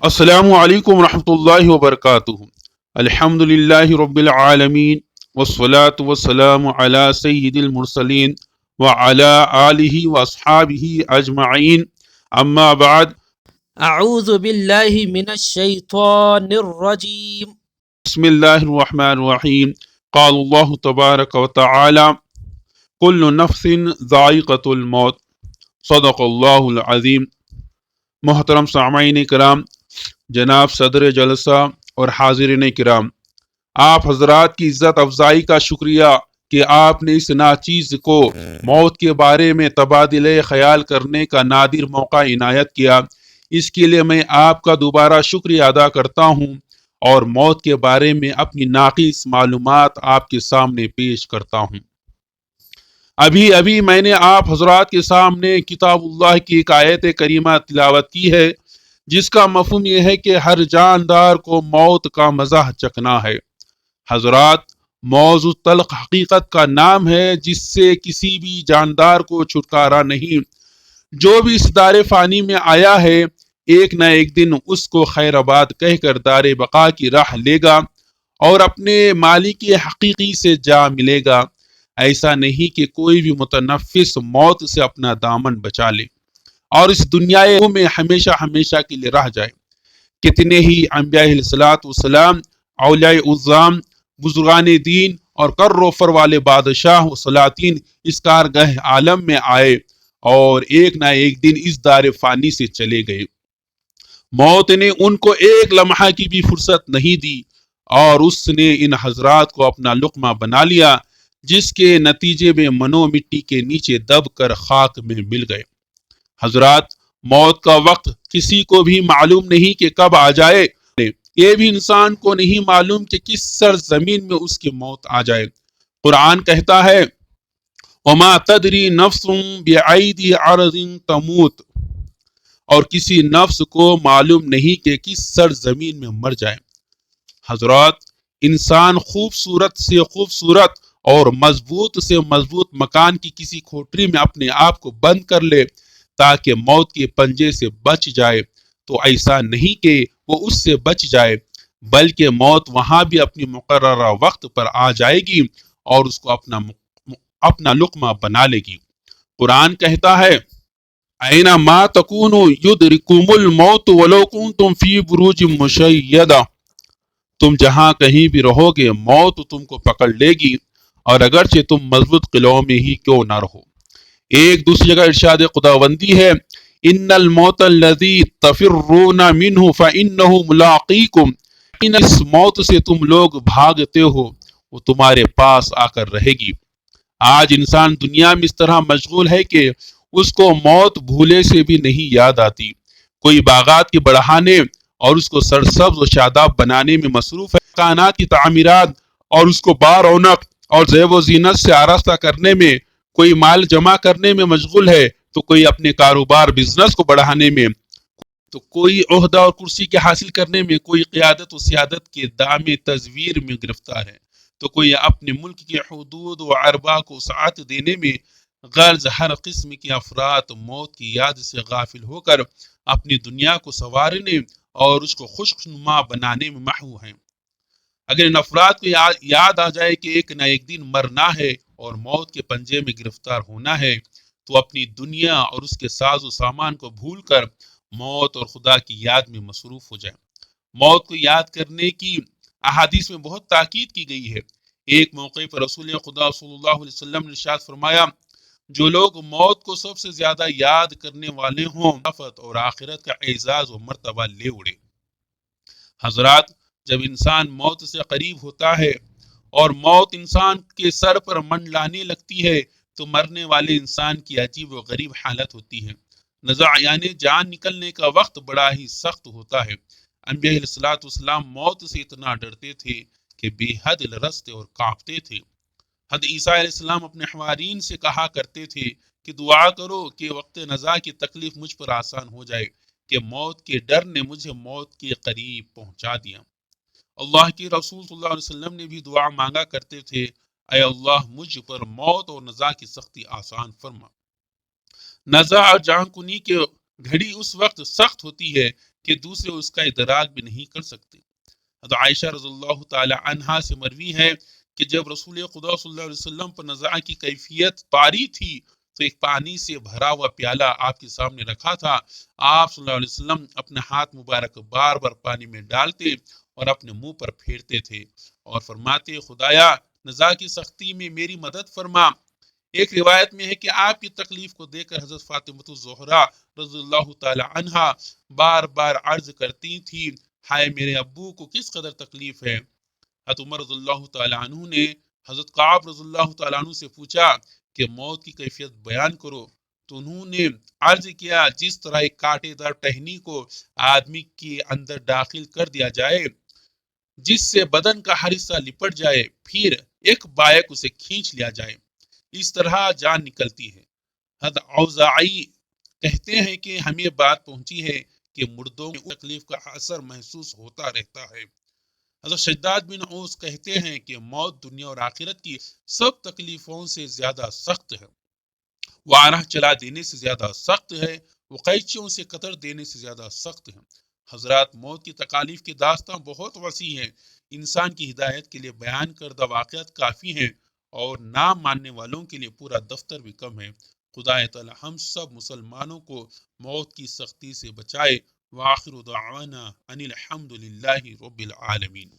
السلام علیکم ورحمۃ اللہ وبرکاتہ۔ الحمد للہ رب العالمین والصلاة والسلام علی سید المرسلین وعلی آلہ واصحابہ اجمعین، اما بعد۔ اعوذ باللہ من الشیطان الرجیم۔ بسم اللہ الرحمن الرحیم۔ قال اللہ تبارک و تعالی کل نفس ذائقۃ الموت، صدق اللہ العظیم۔ محترم سامعین کرام، جناب صدر جلسہ اور حاضرین کرام، آپ حضرات کی عزت افزائی کا شکریہ کہ آپ نے اس ناچیز کو موت کے بارے میں تبادلہ خیال کرنے کا نادر موقع عنایت کیا۔ اس کے لیے میں آپ کا دوبارہ شکریہ ادا کرتا ہوں اور موت کے بارے میں اپنی ناقص معلومات آپ کے سامنے پیش کرتا ہوں۔ ابھی میں نے آپ حضرات کے سامنے کتاب اللہ کی ایک آیت کریمہ تلاوت کی ہے، جس کا مفہوم یہ ہے کہ ہر جاندار کو موت کا مزہ چکھنا ہے۔ حضرات، موضوع تلخ حقیقت کا نام ہے جس سے کسی بھی جاندار کو چھٹکارا نہیں۔ جو بھی اس دار فانی میں آیا ہے، ایک نہ ایک دن اس کو خیر آباد کہہ کر دار بقا کی راہ لے گا اور اپنے مالک حقیقی سے جا ملے گا۔ ایسا نہیں کہ کوئی بھی متنفس موت سے اپنا دامن بچا لے اور اس دنیا میں ہمیشہ ہمیشہ کے لیے رہ جائے۔ کتنے ہی انبیاء علیہ الصلوۃ والسلام، اولیاء اعظام، بزرگان دین اور کر روفر والے بادشاہ و سلاطین اس کارگاہ عالم میں آئے اور ایک نہ ایک دن اس دار فانی سے چلے گئے۔ موت نے ان کو ایک لمحہ کی بھی فرصت نہیں دی اور اس نے ان حضرات کو اپنا لقمہ بنا لیا، جس کے نتیجے میں منو مٹی کے نیچے دب کر خاک میں مل گئے۔ حضرات، موت کا وقت کسی کو بھی معلوم نہیں کہ کب آ جائے۔ یہ بھی انسان کو نہیں معلوم کہ کس سرزمین میں اس کی موت آ جائے۔ قرآن کہتا ہے وَمَا تَدْرِي نَفْسٌ بِأَيْدِي عَرْضٍ تَمُوتُ، اور کسی نفس کو معلوم نہیں کہ کس سرزمین میں مر جائے۔ حضرات، انسان خوبصورت سے خوبصورت اور مضبوط سے مضبوط مکان کی کسی کھوٹری میں اپنے آپ کو بند کر لے تاکہ موت کے پنجے سے بچ جائے، تو ایسا نہیں کہ وہ اس سے بچ جائے، بلکہ موت وہاں بھی اپنی مقررہ وقت پر آ جائے گی اور اس کو اپنا لقمہ بنا لے گی۔ قرآن کہتا ہے اینما تکونوا یدرککم الموت ولو کنتم فی بروج مشیدہ، تم جہاں کہیں بھی رہو گے موت تم کو پکڑ لے گی، اور اگرچہ تم مضبوط قلعوں میں ہی کیوں نہ رہو۔ ایک دوسری جگہ ارشاد خداوندی ہے ان الموت الذی تفرون منہ فانہ ملاقیکم، اس موت سے تم لوگ بھاگتے ہو وہ تمہارے پاس آ کر رہے گی۔ آج انسان دنیا میں اس طرح مشغول ہے کہ اس کو موت بھولے سے بھی نہیں یاد آتی۔ کوئی باغات کے بڑھانے اور اس کو سرسبز و شاداب بنانے میں مصروف ہے، کائنات کی تعمیرات اور اس کو بارونق اور زیب و زینت سے آراستہ کرنے میں، کوئی مال جمع کرنے میں مشغول ہے، تو کوئی اپنے کاروبار بزنس کو بڑھانے میں، تو کوئی عہدہ اور کرسی کے حاصل کرنے میں، کوئی قیادت و سیادت کے دام تزویر میں گرفتار ہے، تو کوئی اپنے ملک کے حدود و ارباں کو سعادت دینے میں غرض۔ ہر قسم کے افراد موت کی یاد سے غافل ہو کر اپنی دنیا کو سنوارنے اور اس کو خوشنما بنانے میں محو ہیں۔ اگر ان افراد کو یاد آ جائے کہ ایک نہ ایک دن مرنا ہے اور موت کے پنجے میں گرفتار ہونا ہے، تو اپنی دنیا اور اس کے ساز و سامان کو بھول کر موت اور خدا کی یاد میں مصروف ہو جائے۔ موت کو یاد کرنے کی احادیث میں بہت تاکید کی گئی ہے۔ ایک موقع پر رسول خدا صلی اللہ علیہ وسلم نے ارشاد فرمایا جو لوگ موت کو سب سے زیادہ یاد کرنے والے ہوں آفت اور آخرت کا اعزاز و مرتبہ لے اڑے۔ حضرات، جب انسان موت سے قریب ہوتا ہے اور موت انسان کے سر پر منڈلانے لگتی ہے تو مرنے والے انسان کی عجیب و غریب حالت ہوتی ہے۔ نزع یعنی جان نکلنے کا وقت بڑا ہی سخت ہوتا ہے۔ انبیاء علیہ الصلوۃ والسلام موت سے اتنا ڈرتے تھے کہ بے حد لرزتے اور کانپتے تھے۔ حضرت عیسیٰ علیہ السلام اپنے حوارین سے کہا کرتے تھے کہ دعا کرو کہ وقت نزع کی تکلیف مجھ پر آسان ہو جائے، کہ موت کے ڈر نے مجھے موت کے قریب پہنچا دیا۔ اللہ کے رسول صلی اللہ علیہ وسلم نے بھی دعا مانگا کرتے تھے اے اللہ مجھ پر موت اور نزع کی سختی آسان فرما۔ نزع اور جان کنی کی گھڑی اس وقت سخت ہوتی ہے کہ دوسرے اس کا ادراک بھی نہیں کر سکتے۔ حضرت عائشہ رضی اللہ تعالی عنہا سے مروی ہے کہ جب رسول خدا صلی اللہ علیہ وسلم پر نزاع کی کیفیت طاری تھی تو ایک پانی سے بھرا ہوا پیالہ آپ کے سامنے رکھا تھا۔ آپ صلی اللہ علیہ وسلم اپنے ہاتھ مبارک بار بار پانی میں ڈالتے اور اپنے منہ پر پھیرتے تھے اور فرماتے، خدایا نزاع کی سختی میں میری مدد فرما۔ ایک روایت میں ہے کہ آپ کی تکلیف کو دیکھ کر حضرت فاطمہ الزہرا رضی اللہ تعالی عنہا بار بار عرض کرتی تھی، ہائے میرے ابو کو کس قدر تکلیف ہے۔ حضرت عمر رضی اللہ تعالیٰ عنہ نے حضرت کعب رضی اللہ تعالیٰ عنہ سے پوچھا کہ موت کی کیفیت بیان کرو، تو انہوں نے عرض کیا، جس طرح ایک کانٹے دار ٹہنی کو آدمی کے اندر داخل کر دیا جائے جس سے بدن کا ہر حصہ لپٹ جائے، پھر ایک بائک اسے کھینچ لیا جائے، اس طرح جان نکلتی ہے۔ حضرت اوزاعی کہتے ہیں کہ ہمیں بات پہنچی ہے کہ مردوں میں تکلیف کا اثر محسوس ہوتا رہتا ہے۔ حضرت شداد بن اوس کہتے ہیں کہ موت دنیا اور آخرت کی سب تکلیفوں سے زیادہ سخت ہے، وہ راہ چلا دینے سے زیادہ سخت ہے، وہ قینچیوں سے قطر دینے سے زیادہ سخت ہے۔ حضرات، موت کی تکالیف کی داستان بہت وسیع ہے، انسان کی ہدایت کے لیے بیان کردہ واقعات کافی ہیں اور نہ ماننے والوں کے لیے پورا دفتر بھی کم ہے۔ خدا تعالی ہم سب مسلمانوں کو موت کی سختی سے بچائے۔ وآخر دعوانا ان الحمد للہ رب العالمین۔